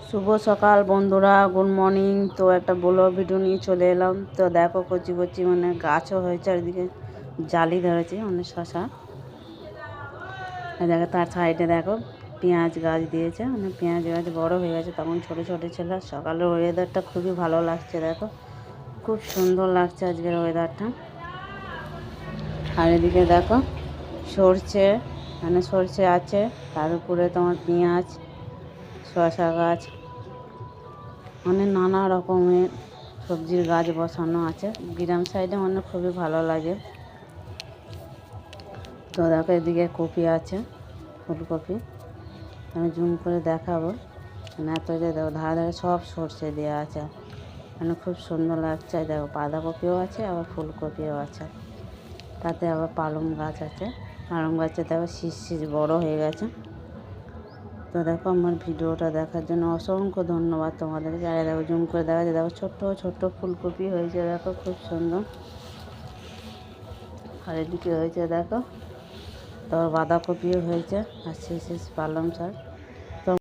শুভ সকাল বন্ধুরা, good morning. তো একটা ব্লগ ভিডিও নিয়ে চলে এলাম। তো দেখো কচি কচি মানে গাছও হয়েছে, আর এদিকে জালি ধরেছে অনেক শশা। দেখো তার সাইডে দেখো পেঁয়াজ গাছ দিয়েছে, মানে পেঁয়াজ গাছ বড় হয়ে গেছে, তখন ছোট ছোট ছিল। সকালের ওয়েদারটা খুবই ভালো লাগছে, দেখো খুব সুন্দর লাগছে আজকের ওয়েদারটা। আর এদিকে দেখো সরষে, মানে সরষে আছে, তার উপরে তোমার পেঁয়াজ, শশা গাছ, মানে নানা রকমের সবজির গাছ বসানো আছে। গ্রাম সাইডে মানে খুবই ভালো লাগে। তো দেখো এদিকে কপি আছে, ফুলকপি, আমি জুম করে দেখাবো। মানে এত যে দেখো ধারে ধারে সব সরষে দেওয়া আছে, মানে খুব সুন্দর লাগছে। দেখো বাঁধাকপিও আছে, আবার ফুলকপিও আছে, তাতে আবার পালং গাছ আছে। পালং গাছে দেখো শীষ শীষ বড় হয়ে গেছে। তো দেখো আমার ভিডিওটা দেখার জন্য অসংখ্য ধন্যবাদ তোমাদেরকে। আর দেখো জুম করে দেখা যায়, দেখো ছোট্ট ছোট্ট ফুলকপি হয়েছে, দেখো খুব সুন্দর। আর এদিকে হয়েছে দেখো, তারপর বাঁধাকপিও হয়েছে, আর শেষ পালং শাক।